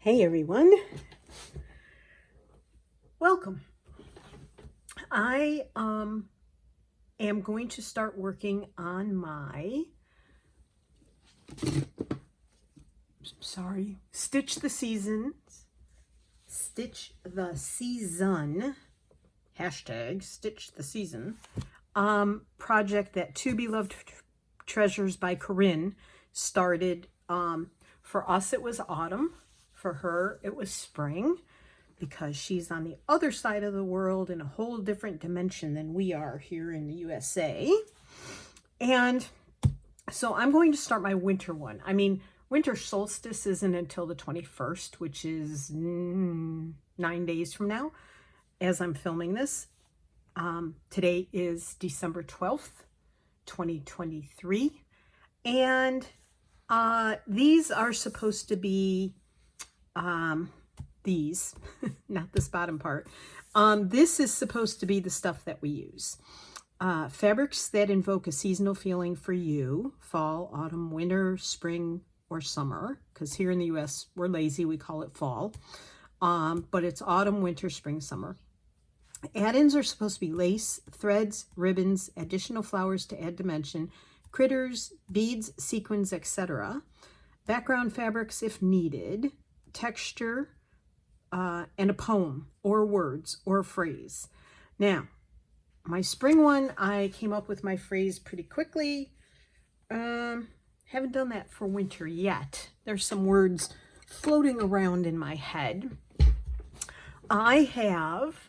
Hey everyone, welcome. I am going to start working on my Stitch the Season hashtag Stitch the Season project that To Be Loved Treasures by Corrine started. For us it was autumn, for her it was spring, because she's on the other side of the world in a whole different dimension than we are here in the USA. And so I'm going to start my winter one. I mean, winter solstice isn't until the 21st, which is 9 days from now as I'm filming this. Today is December 12th, 2023. And these are supposed to be these, not this bottom part. This is supposed to be the stuff that we use. Fabrics that invoke a seasonal feeling for you: fall, autumn, winter, spring, or summer. Because here in the US, we're lazy, we call it fall. But it's autumn, winter, spring, summer. Add-ins are supposed to be lace, threads, ribbons, additional flowers to add dimension, critters, beads, sequins, etc. Background fabrics if needed, texture, and a poem or words or a phrase. Now, my spring one, I came up with my phrase pretty quickly. Haven't done that for winter yet. There's some words floating around in my head. I have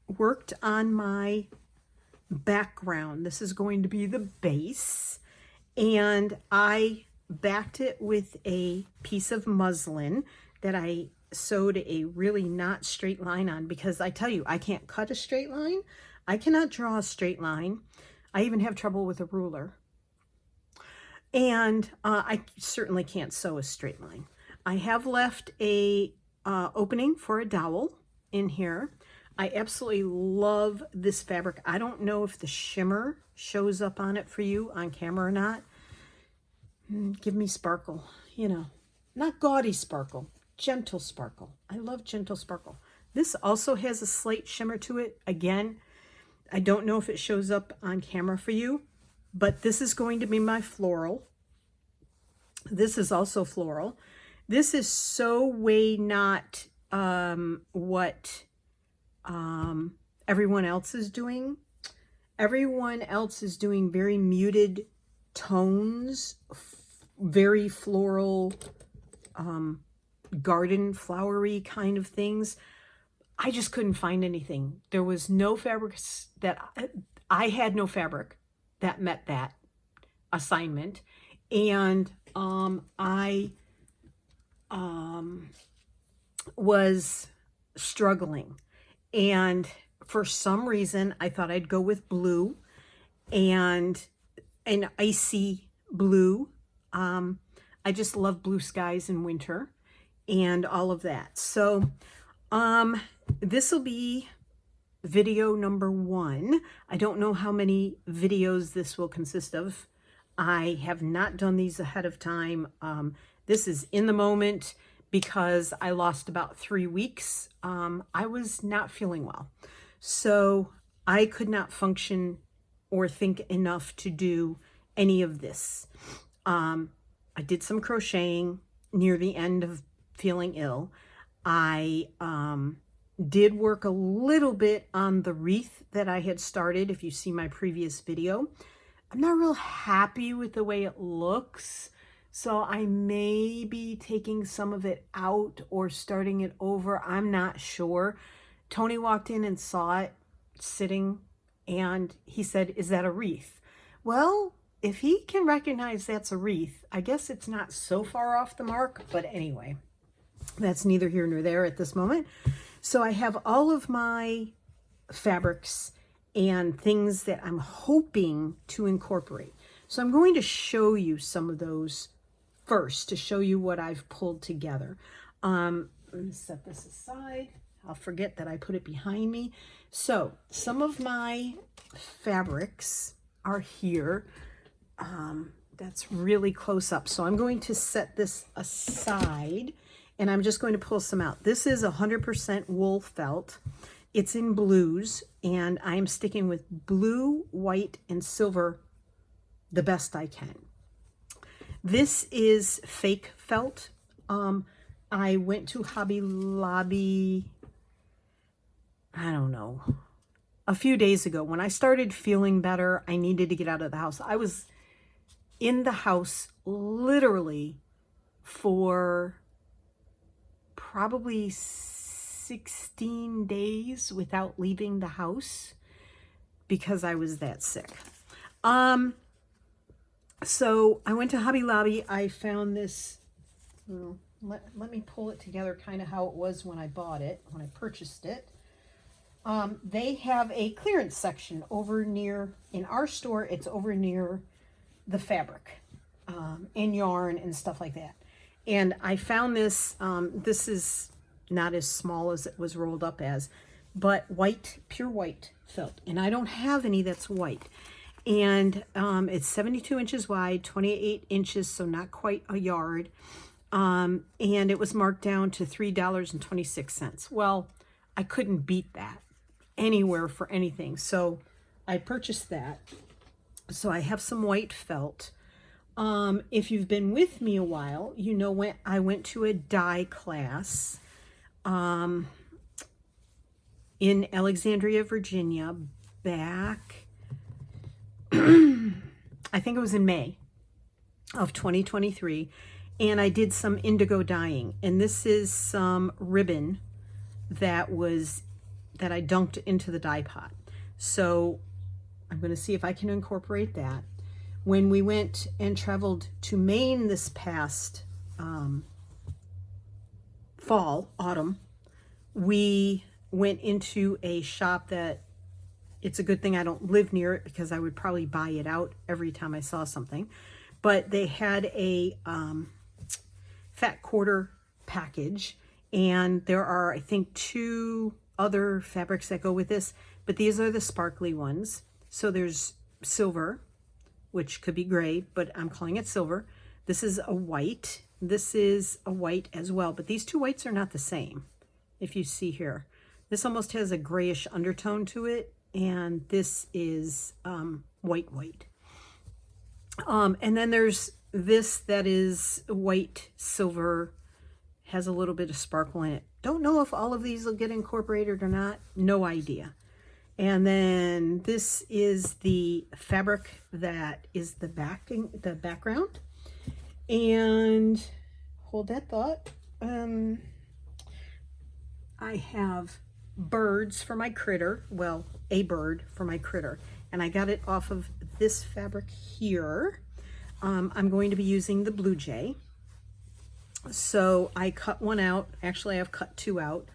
worked on my background. This is going to be the base, and I backed it with a piece of muslin that I sewed a really not straight line on, because I tell you, I can't cut a straight line. I cannot draw a straight line. I even have trouble with a ruler. And I certainly can't sew a straight line. I have left a opening for a dowel in here. I absolutely love this fabric. I don't know if the shimmer shows up on it for you on camera or not. Give me sparkle, you know, not gaudy sparkle, gentle sparkle. I love gentle sparkle. This also has a slight shimmer to it. Again, I don't know if it shows up on camera for you, but this is going to be my floral. This is also floral. This is so way not what everyone else is doing. Everyone else is doing very muted tones, very floral, garden flowery kind of things. I just couldn't find anything. There was no fabrics that I had no fabric that met that assignment. And I was struggling. And for some reason, I thought I'd go with blue and an icy blue. I just love blue skies in winter and all of that. So this will be video number 1. I don't know how many videos this will consist of. I have not done these ahead of time. This is in the moment because I lost about 3 weeks. I was not feeling well. So I could not function or think enough to do any of this. I did some crocheting near the end of feeling ill. I did work a little bit on the wreath that I had started. If you see my previous video, I'm not real happy with the way it looks. So I may be taking some of it out or starting it over. I'm not sure. Tony walked in and saw it sitting and he said, "Is that a wreath?" Well, if he can recognize that's a wreath, I guess it's not so far off the mark. But anyway, that's neither here nor there at this moment. So I have all of my fabrics and things that I'm hoping to incorporate. So I'm going to show you some of those first to show you what I've pulled together. I'm going to set this aside. I'll forget that I put it behind me. So some of my fabrics are here. That's really close up. So I'm going to set this aside and I'm just going to pull some out. This is 100% wool felt. It's in blues, and I'm sticking with blue, white, and silver the best I can. This is fake felt. I went to Hobby Lobby, I don't know, a few days ago. When I started feeling better, I needed to get out of the house. I was in the house literally for probably 16 days without leaving the house because I was that sick. So I went to Hobby Lobby. I found this, let me pull it together kind of how it was when I bought it, when I purchased it. They have a clearance section over near, in our store, it's over near the fabric and yarn and stuff like that. And I found this, this is not as small as it was rolled up as, but white, pure white felt. And I don't have any that's white. And it's 72 inches wide, 28 inches, so not quite a yard. And it was marked down to $3.26. Well, I couldn't beat that anywhere for anything. So I purchased that. So I have some white felt. If you've been with me a while, you know when I went to a dye class in Alexandria, Virginia, back, I think it was in May of 2023, and I did some indigo dyeing. And this is some ribbon that I dunked into the dye pot. So I'm going to see if I can incorporate that. When we went and traveled to Maine this past autumn, we went into a shop that, it's a good thing I don't live near it because I would probably buy it out every time I saw something. But they had a fat quarter package, and there are, I think, 2 other fabrics that go with this, but these are the sparkly ones. So there's silver, which could be gray, but I'm calling it silver. This is a white. This is a white as well, but these 2 whites are not the same. If you see here, this almost has a grayish undertone to it, and this is white. And then there's this that is white, silver, has a little bit of sparkle in it. Don't know if all of these will get incorporated or not. No idea. And then this is the fabric that is the background. And hold that thought. I have birds for my critter. Well, a bird for my critter. And I got it off of this fabric here. I'm going to be using the blue jay. So I cut one out. Actually, I've cut 2 out.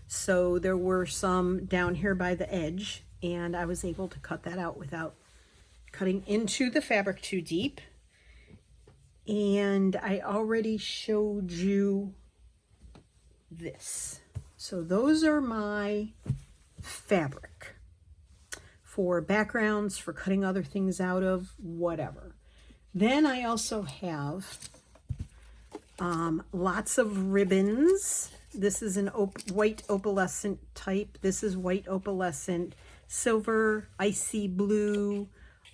So there were some down here by the edge, and I was able to cut that out without cutting into the fabric too deep. And I already showed you this. So those are my fabric for backgrounds, for cutting other things out of, whatever. Then I also have lots of ribbons. This is an white opalescent type. This is white opalescent, silver, icy blue.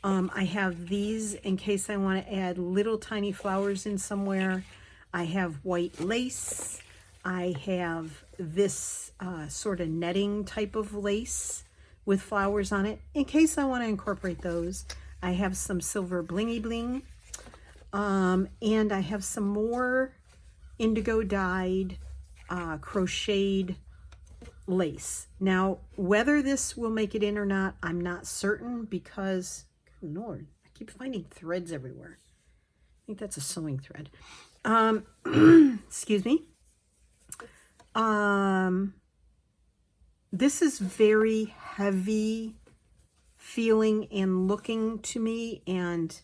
I have these in case I want to add little tiny flowers in somewhere. I have white lace. I have this sort of netting type of lace with flowers on it in case I want to incorporate those. I have some silver blingy bling. And I have some more indigo dyed crocheted lace. Now, whether this will make it in or not, I'm not certain because, good Lord, I keep finding threads everywhere. I think that's a sewing thread. Excuse me. This is very heavy feeling and looking to me, and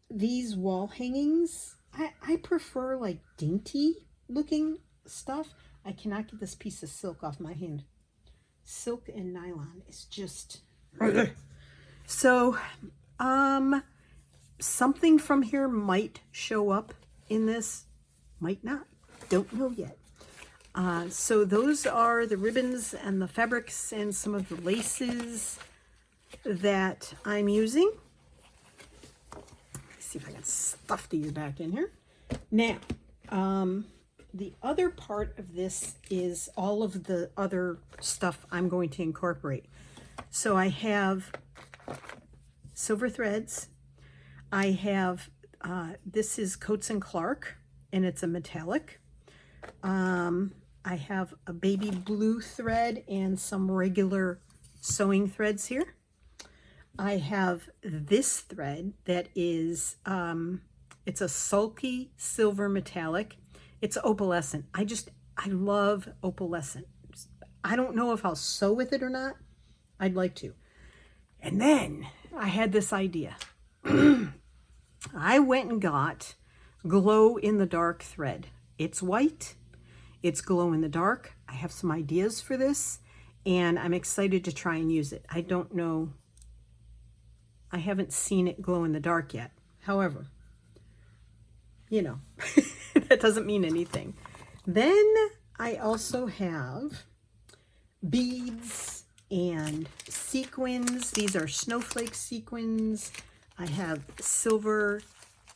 these wall hangings, I prefer like dainty looking stuff. I cannot get this piece of silk off my hand. Silk and nylon is just so something from here might show up in this, might not. Don't know yet. So those are the ribbons and the fabrics and some of the laces that I'm using. Let's see if I can stuff these back in here. Now, the other part of this is all of the other stuff I'm going to incorporate. So I have silver threads. I have, this is Coats & Clark, and it's a metallic. I have a baby blue thread and some regular sewing threads here. I have this thread that is, it's a sulky silver metallic. It's opalescent. I love opalescent. I don't know if I'll sew with it or not. I'd like to. And then I had this idea. I went and got glow in the dark thread. It's white. It's glow in the dark. I have some ideas for this, and I'm excited to try and use it. I don't know. I haven't seen it glow in the dark yet. However, you know, that doesn't mean anything. Then I also have beads and sequins. These are snowflake sequins. I have silver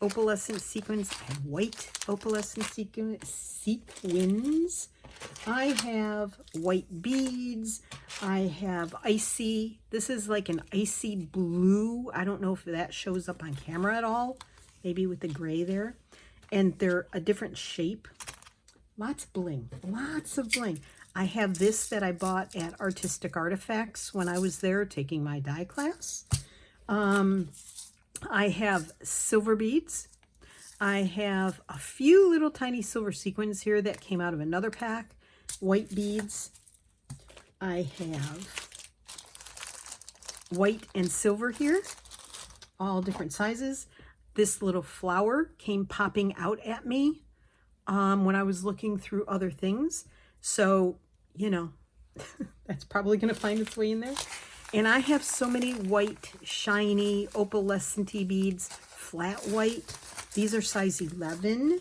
opalescent sequins. I have white opalescent sequins. I have white beads. I have icy. This is like an icy blue. I don't know if that shows up on camera at all. Maybe with the gray there. And they're a different shape. Lots of bling. Lots of bling. I have this that I bought at Artistic Artifacts when I was there taking my dye class. I have silver beads. I have a few little tiny silver sequins here that came out of another pack. White beads. I have white and silver here, all different sizes. This little flower came popping out at me when I was looking through other things. So, you know, that's probably going to find its way in there. And I have so many white, shiny, opalescent-y beads, flat white. These are size 11.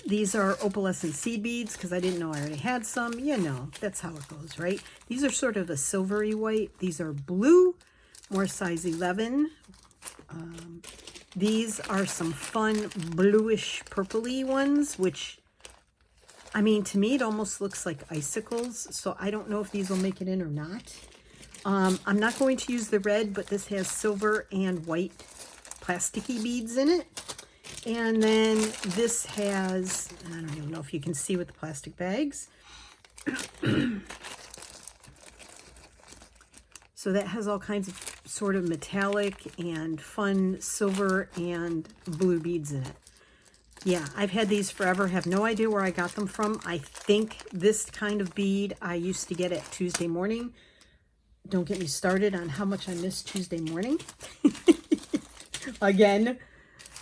These are opalescent seed beads because I didn't know I already had some. You know, that's how it goes, right? These are sort of a silvery white. These are blue, more size 11. These are some fun bluish purpley ones, which, I mean, to me, it almost looks like icicles. So I don't know if these will make it in or not. I'm not going to use the red, but this has silver and white plasticky beads in it. And then this has, I don't even know if you can see with the plastic bags. So that has all kinds of sort of metallic and fun silver and blue beads in it. Yeah, I've had these forever, have no idea where I got them from. I think this kind of bead I used to get at Tuesday morning. Don't get me started on how much I miss Tuesday morning. Again,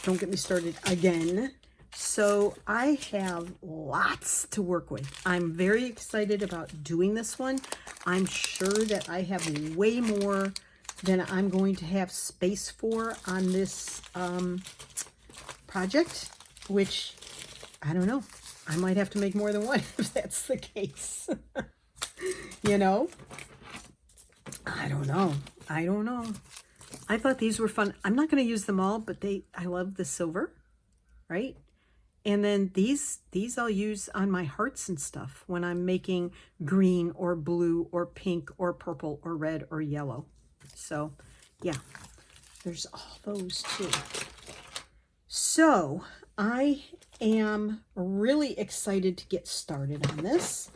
don't get me started again. So I have lots to work with. I'm very excited about doing this one. I'm sure that I have way more than I'm going to have space for on this project, which, I don't know. I might have to make more than one if that's the case. You know? I don't know. I don't know. I thought these were fun. I'm not going to use them all, but I love the silver, right? And then these I'll use on my hearts and stuff when I'm making green or blue or pink or purple or red or yellow. So, yeah, there's all those too. So, I am really excited to get started on this.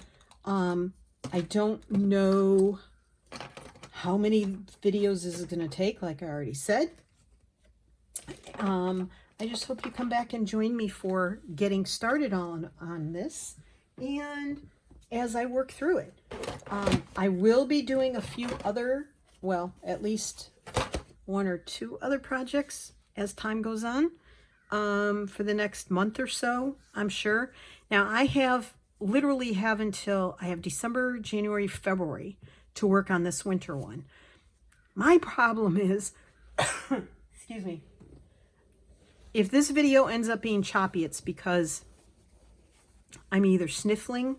I don't know how many videos this is going to take, like I already said. I just hope you come back and join me for getting started on this, and as I work through it. I will be doing a few other, well, at least one or two other projects as time goes on, for the next month or so, I'm sure. Now, I literally have until, I have December, January, February to work on this winter one. My problem is, excuse me, If this video ends up being choppy, it's because I'm either sniffling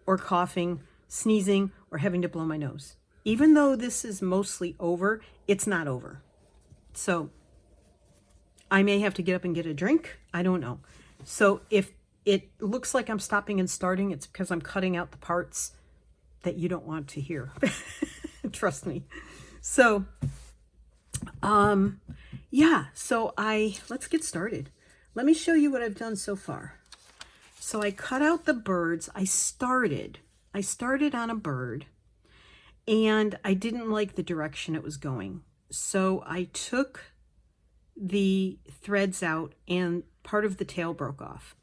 or coughing, sneezing, or having to blow my nose. Even though this is mostly over, it's not over. So I may have to get up and get a drink. I don't know. So if it looks like I'm stopping and starting, it's because I'm cutting out the parts that you don't want to hear. Trust me. So, yeah, so let's get started. Let me show you what I've done so far. So I cut out the birds. I started on a bird, and I didn't like the direction it was going. So I took the threads out and part of the tail broke off.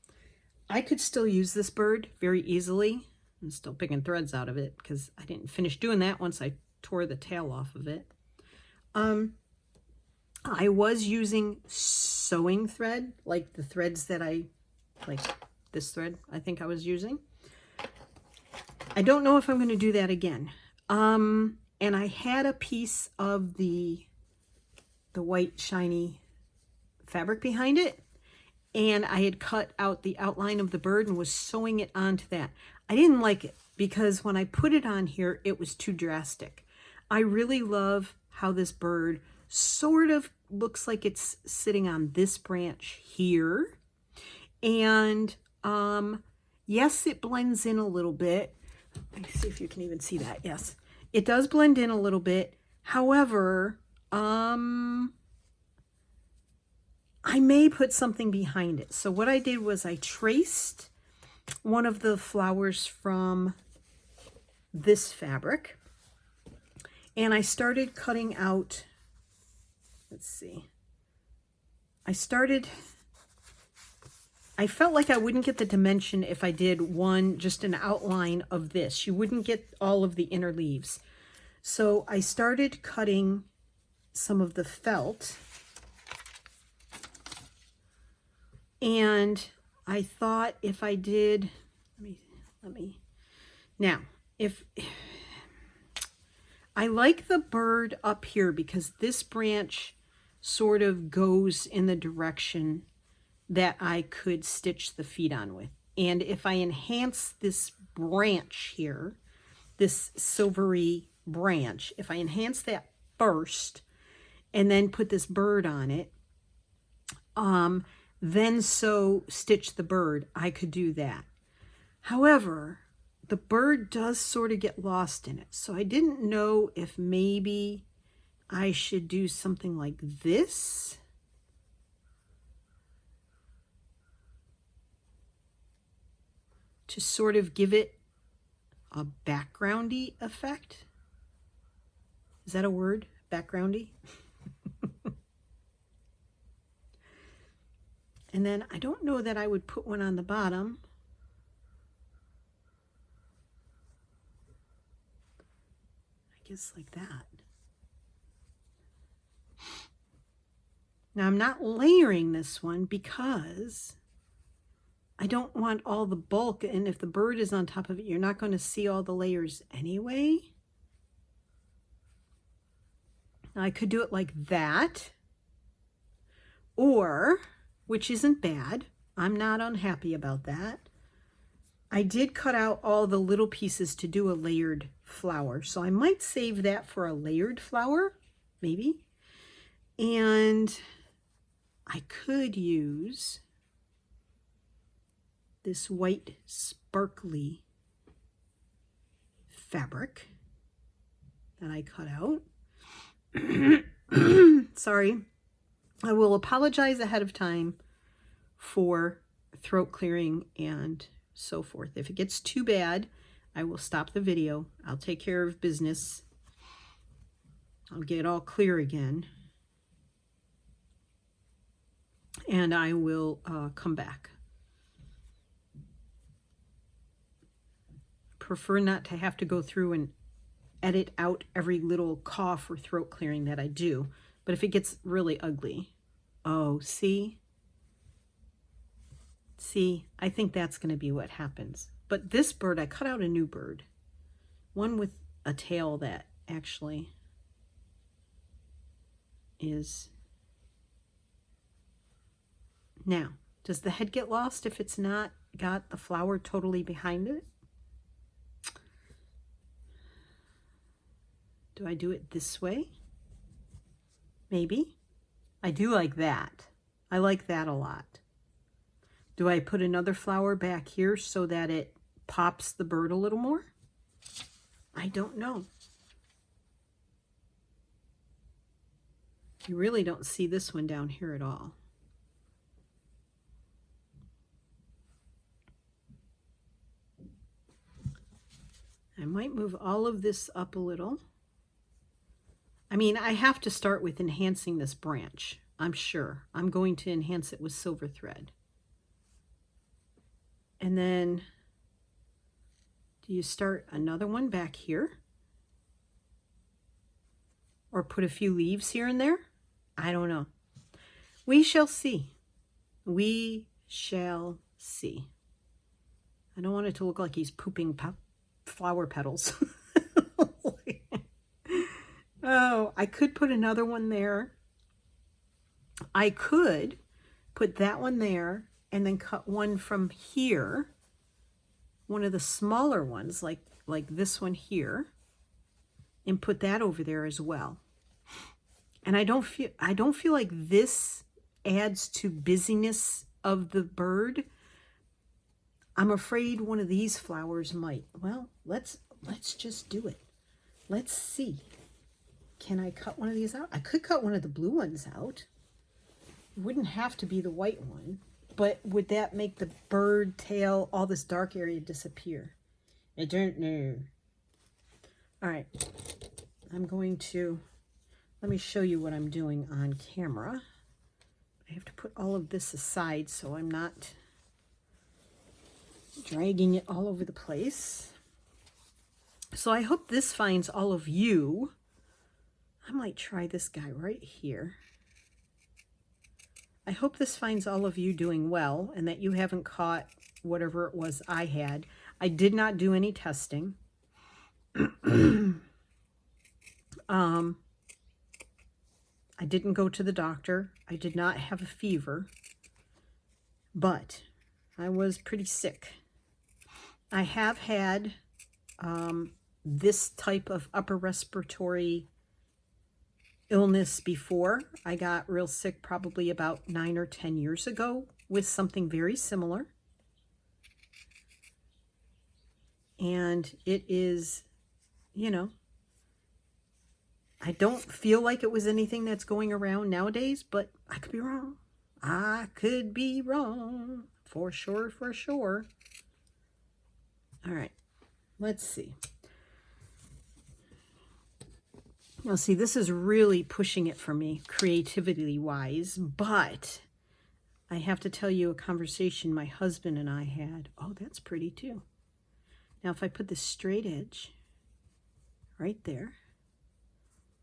I could still use this bird very easily. I'm still picking threads out of it because I didn't finish doing that once I tore the tail off of it. I was using sewing thread, like the threads that like this thread I think I was using. I don't know if I'm going to do that again. And I had a piece of the white shiny fabric behind it, and I had cut out the outline of the bird and was sewing it onto that. I didn't like it because when I put it on here, it was too drastic. I really love how this bird sort of looks like it's sitting on this branch here. And yes, it blends in a little bit. Let me see if you can even see that. Yes, it does blend in a little bit. However, I may put something behind it. So what I did was I traced one of the flowers from this fabric, and I started cutting out, let's see, I felt like I wouldn't get the dimension if I did just an outline of this. You wouldn't get all of the inner leaves. So I started cutting some of the felt, and I thought if I did, now, if I like the bird up here because this branch sort of goes in the direction that I could stitch the feet on with. And if I enhance this branch here, this silvery branch, if I enhance that first and then put this bird on it, then stitch the bird, I could do that. However, the bird does sort of get lost in it. So I didn't know if maybe I should do something like this. To sort of give it a backgroundy effect. Is that a word? Backgroundy? And then I don't know that I would put one on the bottom. I guess like that. Now I'm not layering this one because I don't want all the bulk, and if the bird is on top of it, you're not going to see all the layers anyway. Now I could do it like that, or, which isn't bad, I'm not unhappy about that, I did cut out all the little pieces to do a layered flower, so I might save that for a layered flower, maybe. And I could use this white sparkly fabric that I cut out. Sorry. I will apologize ahead of time for throat clearing and so forth. If it gets too bad, I will stop the video. I'll take care of business. I'll get all clear again. And I will come back. Prefer not to have to go through and edit out every little cough or throat clearing that I do. But if it gets really ugly, oh, see, I think that's going to be what happens. But this bird, I cut out a new bird, one with a tail that actually is Now, does the head get lost if it's not got the flower totally behind it? Do I do it this way? Maybe. I do like that. I like that a lot. Do I put another flower back here so that it pops the bird a little more? I don't know. You really don't see this one down here at all. I might move all of this up a little. I mean, I have to start with enhancing this branch, I'm sure. I'm going to enhance it with silver thread. And then, do you start another one back here? Or put a few leaves here and there? I don't know. We shall see. We shall see. I don't want it to look like he's pooping flower petals. Oh, I could put another one there. I could put that one there and then cut one from here, one of the smaller ones, like this one here, and put that over there as well. And I don't feel like this adds to busyness of the bird. I'm afraid one of these flowers might. Well, let's just do it. Let's see. Can I cut one of these out? I could cut one of the blue ones out. It wouldn't have to be the white one, but would that make the bird tail, all this dark area, disappear? I don't know. All right, I'm going to, let me show you what I'm doing on camera. I have to put all of this aside so I'm not dragging it all over the place. So I hope this finds all of you. I might try this guy right here. I hope this finds all of you doing well and that you haven't caught whatever it was I had. I did not do any testing. I didn't go to the doctor. I did not have a fever, but I was pretty sick. I have had this type of upper respiratory illness before. I got real sick probably about 9 or 10 years ago with something very similar. And it is, you know, I don't feel like it was anything that's going around nowadays, but I could be wrong. I could be wrong. For sure, for sure. All right, let's see. Now, see, this is really pushing it for me, creativity-wise, but I have to tell you a conversation my husband and I had. Oh, that's pretty, too. Now, if I put this straight edge right there,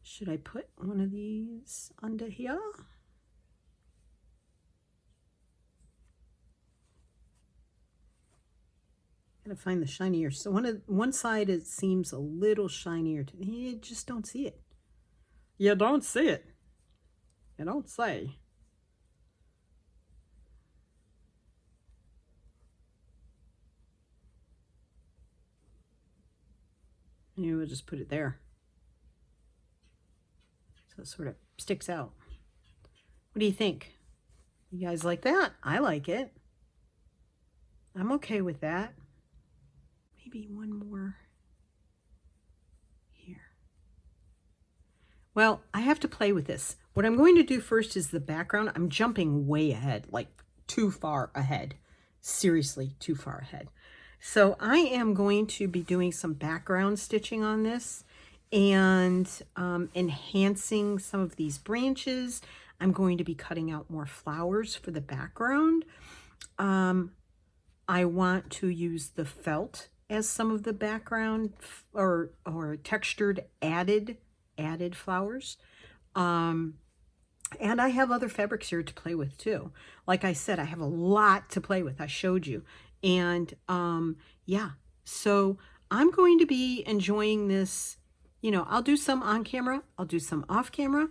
should I put one of these under here? Gotta find the shinier. So one side it seems a little shinier. You just don't see it. You don't see it. You don't say. Maybe we'll just put it there. So it sort of sticks out. What do you think? You guys like that? I like it. I'm okay with that. Maybe one more here. Well, I have to play with this. What I'm going to do first is the background. I'm jumping way ahead, like too far ahead. Seriously, too far ahead. So I am going to be doing some background stitching on this and enhancing some of these branches. I'm going to be cutting out more flowers for the background. I want to use the felt as some of the background or textured added flowers. And I have other fabrics here to play with too. Like I said, I have a lot to play with. I showed you. And yeah, so I'm going to be enjoying this. You know, I'll do some on camera, I'll do some off camera,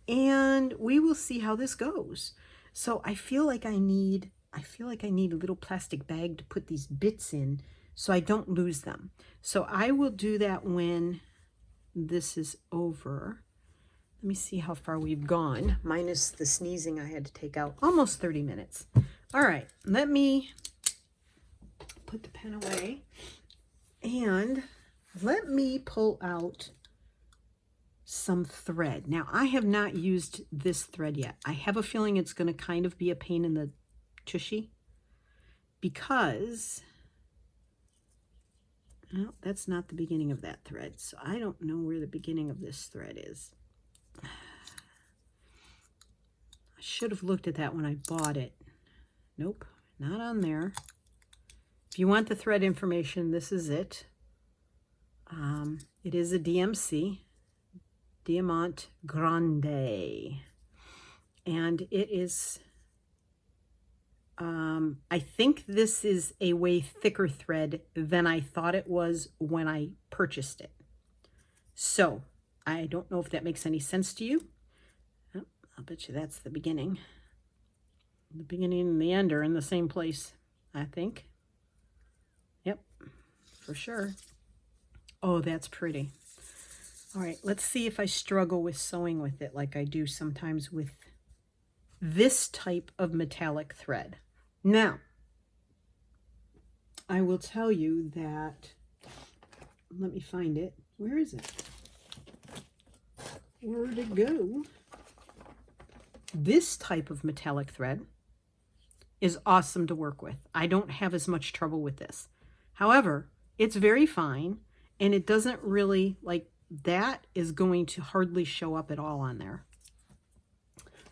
and we will see how this goes. So I feel like I need a little plastic bag to put these bits in so I don't lose them. So I will do that when this is over. Let me see how far we've gone, minus the sneezing I had to take out. Almost 30 minutes. All right, let me put the pen away and let me pull out some thread. Now, I have not used this thread yet. I have a feeling it's going to kind of be a pain in the tushy because, well, that's not the beginning of that thread. So I don't know where the beginning of this thread is. I should have looked at that when I bought it. Nope, not on there. If you want the thread information, this is it. It is a DMC, Diamant Grande. And it is, I think this is a way thicker thread than I thought it was when I purchased it. So, I don't know if that makes any sense to you. Oh, I'll bet you that's the beginning. The beginning and the end are in the same place, I think. Yep, for sure. Oh, that's pretty. All right, let's see if I struggle with sewing with it like I do sometimes with this type of metallic thread. Now, I will tell you that, let me find it. Where is it? Where'd it go? This type of metallic thread is awesome to work with. I don't have as much trouble with this. However, it's very fine, and it doesn't really, like, that is going to hardly show up at all on there.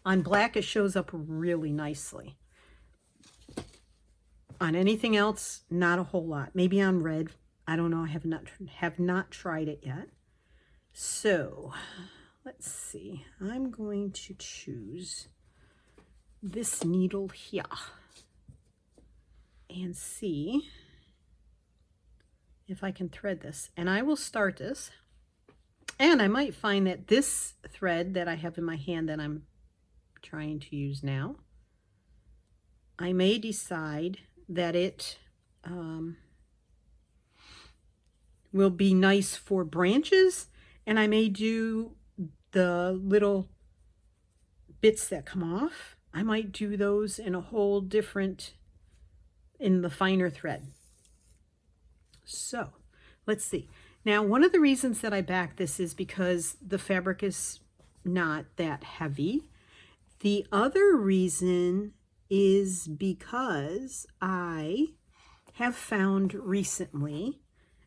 On black, it shows up really nicely. On anything else, not a whole lot. Maybe on red. I don't know. I have not tried it yet. So, let's see. I'm going to choose this needle here and see if I can thread this. And I will start this. And I might find that this thread that I have in my hand that I'm trying to use now, I may decide that it will be nice for branches, and I may do the little bits that come off. I might do those in a whole different, in the finer thread. So, let's see. Now, one of the reasons that I back this is because the fabric is not that heavy. The other reason is because I have found recently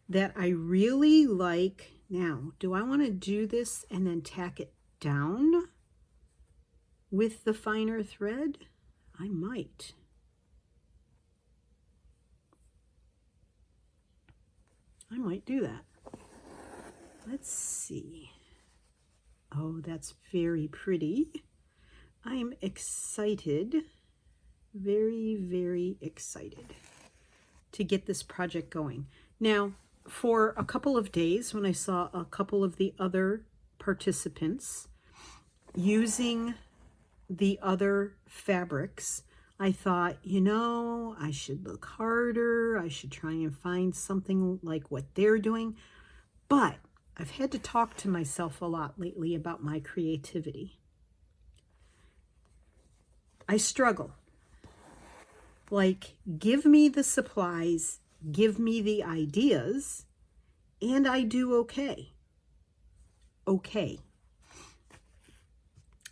that I really like, now, do I want to do this and then tack it down with the finer thread? I might. I might do that. Let's see. Oh, that's very pretty. I'm excited, very, very excited to get this project going. Now, for a couple of days, when I saw a couple of the other participants using the other fabrics, I thought, you know, I should look harder. I should try and find something like what they're doing. But I've had to talk to myself a lot lately about my creativity. I struggle. Like, give me the supplies, give me the ideas, and I do okay. Okay.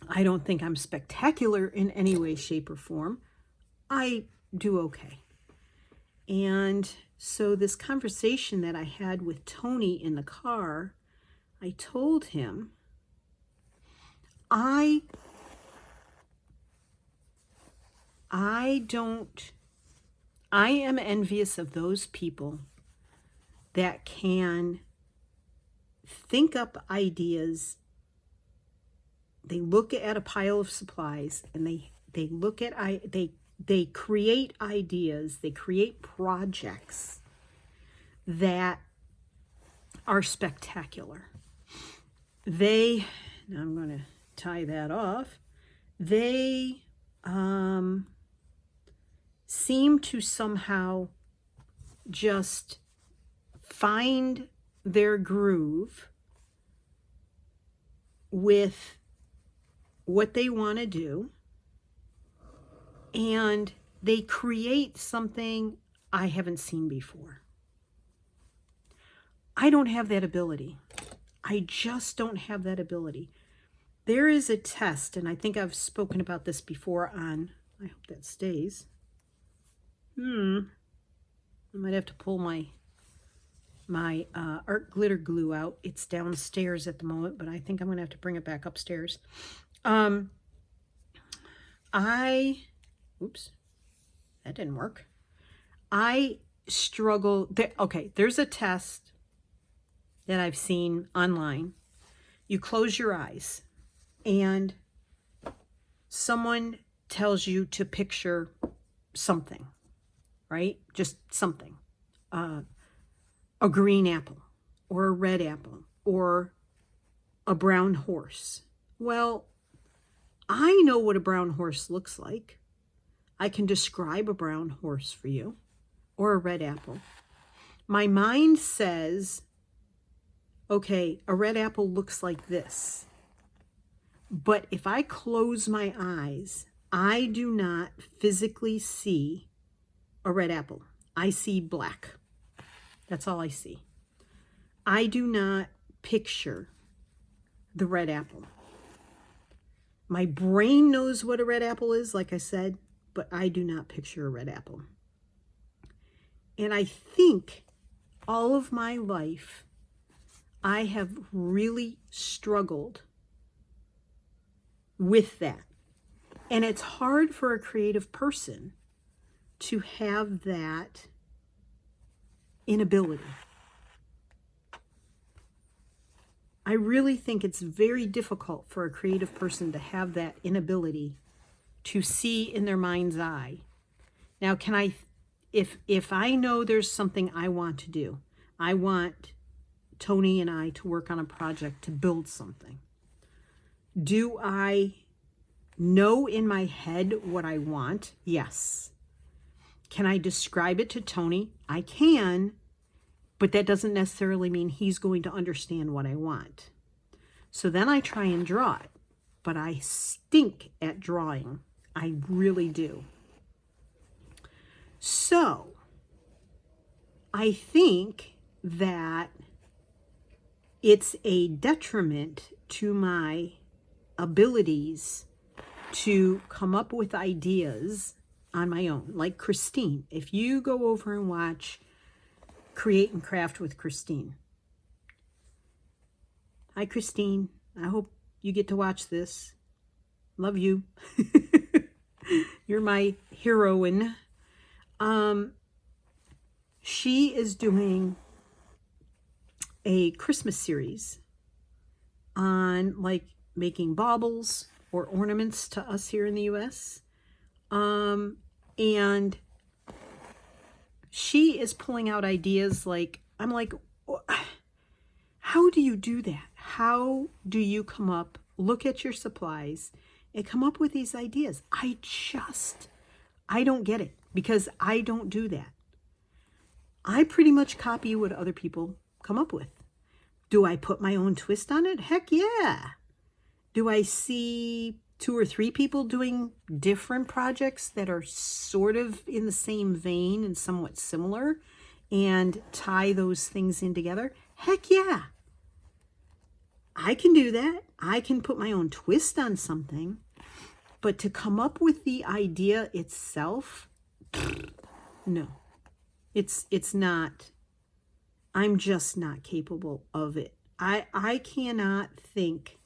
I don't think I'm spectacular in any way, shape, or form. I do okay. And so this conversation that I had with Tony in the car, I told him, I am envious of those people that can think up ideas. They look at a pile of supplies and they look at, they create ideas, they create projects that are spectacular. Now I'm going to tie that off. They seem to somehow just find their groove with what they want to do, and they create something I haven't seen before. I don't have that ability. I just don't have that ability. There is a test, and I think I've spoken about this before on, I hope that stays. I might have to pull my art glitter glue out. It's downstairs at the moment, but I think I'm going to have to bring it back upstairs. Oops, that didn't work. I struggle. Okay, there's a test that I've seen online. You close your eyes and someone tells you to picture something, right? Just something. A green apple or a red apple or a brown horse. Well, I know what a brown horse looks like. I can describe a brown horse for you, or a red apple. My mind says, okay, a red apple looks like this. But if I close my eyes, I do not physically see a red apple. I see black. That's all I see. I do not picture the red apple. My brain knows what a red apple is, like I said, but I do not picture a red apple. And I think all of my life, I have really struggled with that. And it's hard for a creative person to have that inability. I really think it's very difficult for a creative person to have that inability to see in their mind's eye. Now, if I know there's something I want to do, I want Tony and I to work on a project to build something. Do I know in my head what I want? Yes. Can I describe it to Tony? I can, but that doesn't necessarily mean he's going to understand what I want. So then I try and draw it, but I stink at drawing. I really do. So I think that it's a detriment to my abilities to come up with ideas on my own. Like Christine, if you go over and watch Create and Craft with Christine. Hi, Christine. I hope you get to watch this. Love you. You're my heroine. She is doing a Christmas series on like making baubles or ornaments to us here in the US. And she is pulling out ideas like, I'm like, how do you do that? How do you come up, look at your supplies and come up with these ideas? I don't get it because I don't do that. I pretty much copy what other people come up with. Do I put my own twist on it? Heck yeah. Do I see 2 or 3 people doing different projects that are sort of in the same vein and somewhat similar and tie those things in together? Heck yeah. I can do that. I can put my own twist on something, but to come up with the idea itself, no. It's not. I'm just not capable of it. I cannot think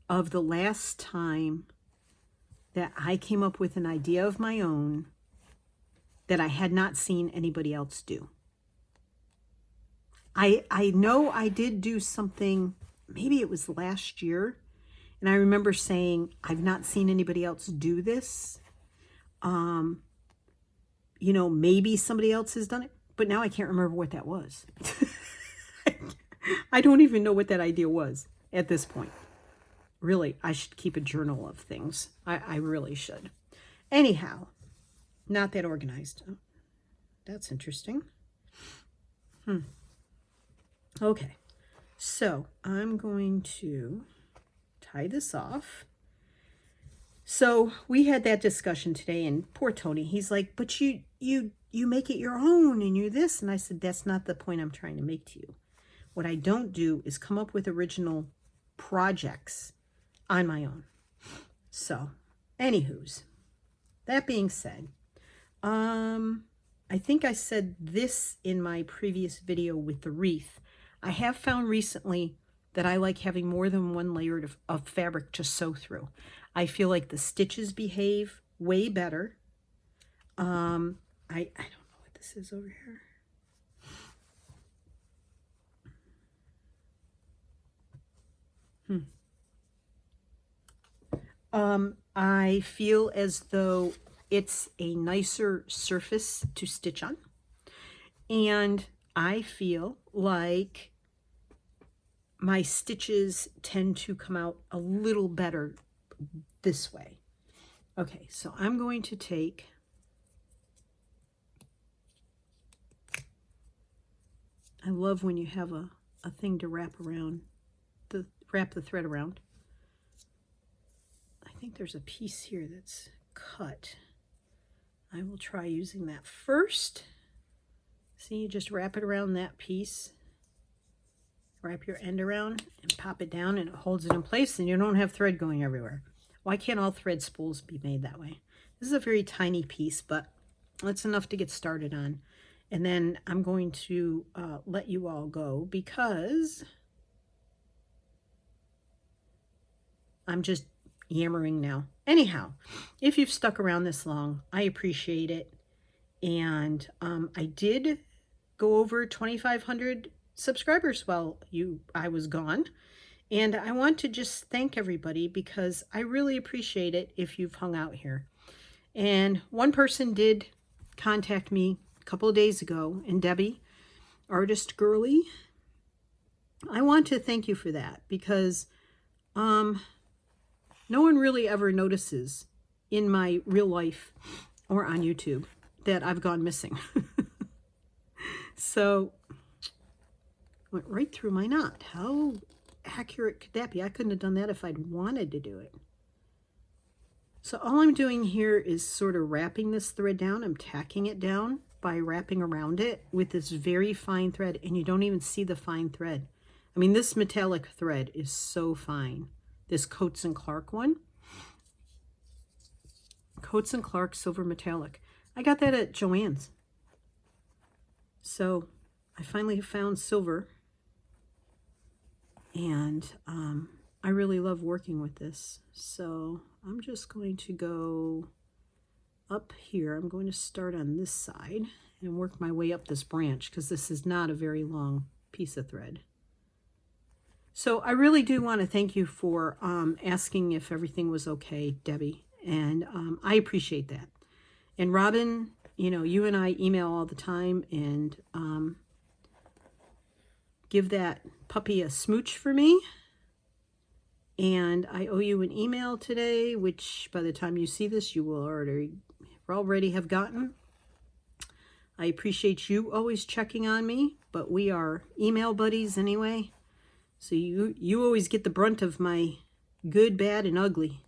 of the last time that I came up with an idea of my own that I had not seen anybody else do. I know I did do something, maybe it was last year, and I remember saying, I've not seen anybody else do this. Maybe somebody else has done it, but now I can't remember what that was. I don't even know what that idea was at this point. really, I should keep a journal of things. I really should. Anyhow, not that organized. Oh, that's interesting. Okay, so I'm going to tie this off. So we had that discussion today, and poor Tony, he's like, but you make it your own, and you're this. And I said, that's not the point I'm trying to make to you. What I don't do is come up with original projects on my own. So, anywho's, that being said, I think I said this in my previous video with the wreath. I have found recently that I like having more than one layer of fabric to sew through. I feel like the stitches behave way better. I don't know what this is over here. I feel as though it's a nicer surface to stitch on. And I feel like my stitches tend to come out a little better this way. Okay, so I'm going to take I love when you have a thing to wrap the thread around. I think there's a piece here that's cut. I will try using that first. See, you just wrap it around that piece. Wrap your end around and pop it down, and it holds it in place, and you don't have thread going everywhere. Why can't all thread spools be made that way? This is a very tiny piece, but it's enough to get started on. And then I'm going to let you all go because I'm just yammering now. Anyhow, if you've stuck around this long, I appreciate it. And I did go over 2,500 subscribers while I was gone. And I want to just thank everybody because I really appreciate it if you've hung out here. And one person did contact me a couple of days ago, and Debbie, Artist Girly, I want to thank you for that because no one really ever notices in my real life or on YouTube that I've gone missing. So, went right through my knot. How accurate could that be? I couldn't have done that if I'd wanted to do it. So all I'm doing here is sort of wrapping this thread down. I'm tacking it down by wrapping around it with this very fine thread, and you don't even see the fine thread. I mean, this metallic thread is so fine. This Coats & Clark one. Coats & Clark Silver Metallic. I got that at Joann's. So I finally found silver. And I really love working with this. So I'm just going to go up here. I'm going to start on this side and work my way up this branch because this is not a very long piece of thread. So I really do want to thank you for asking if everything was okay, Debbie, and I appreciate that. And Robin, you know, you and I email all the time, and give that puppy a smooch for me. And I owe you an email today, which by the time you see this, you will already have gotten. I appreciate you always checking on me, but we are email buddies anyway. So you always get the brunt of my good, bad, and ugly.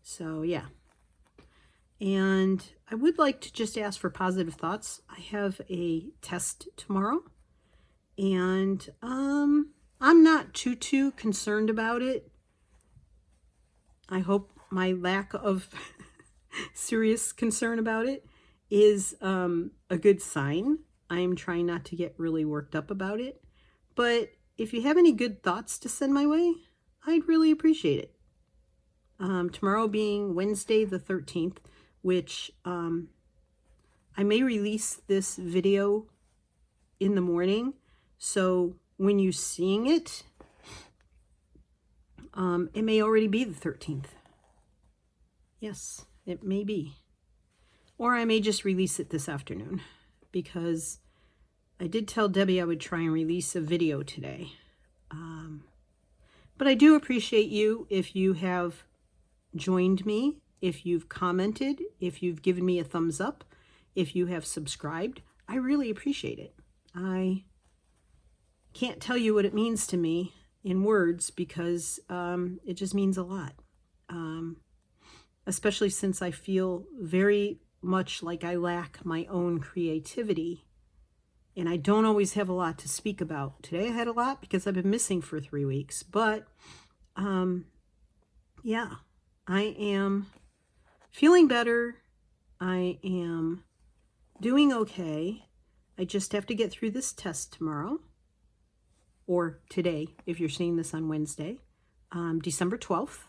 So yeah. And I would like to just ask for positive thoughts. I have a test tomorrow. And I'm not too concerned about it. I hope my lack of serious concern about it is a good sign. I'm trying not to get really worked up about it. But if you have any good thoughts to send my way, I'd really appreciate it. Tomorrow being Wednesday the 13th, which I may release this video in the morning. So when you're seeing it, it may already be the 13th. Yes, it may be. Or I may just release it this afternoon because I did tell Debbie I would try and release a video today. But I do appreciate you if you have joined me, if you've commented, if you've given me a thumbs up, if you have subscribed. I really appreciate it. I can't tell you what it means to me in words because it just means a lot. Especially since I feel very much like I lack my own creativity. And I don't always have a lot to speak about. Today I had a lot because I've been missing for 3 weeks. But, yeah, I am feeling better. I am doing okay. I just have to get through this test tomorrow. Or today, if you're seeing this on Wednesday. December 12th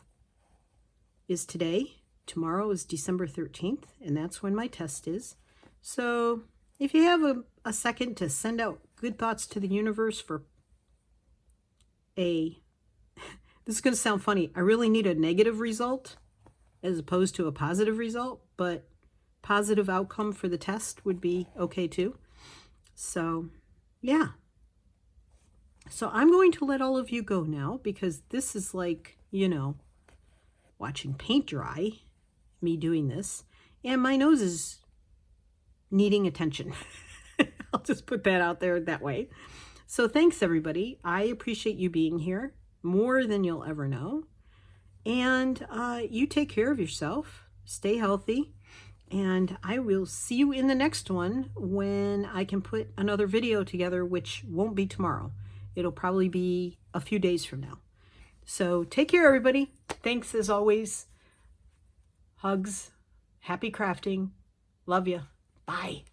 is today. Tomorrow is December 13th, and that's when my test is. So if you have a second to send out good thoughts to the universe for this is going to sound funny. I really need a negative result as opposed to a positive result, but positive outcome for the test would be okay too. So, yeah. So I'm going to let all of you go now because this is like, watching paint dry, me doing this, and my nose is needing attention. I'll just put that out there that way. So thanks, everybody. I appreciate you being here more than you'll ever know. And you take care of yourself. Stay healthy. And I will see you in the next one when I can put another video together, which won't be tomorrow. It'll probably be a few days from now. So take care, everybody. Thanks as always. Hugs. Happy crafting. Love you. Bye.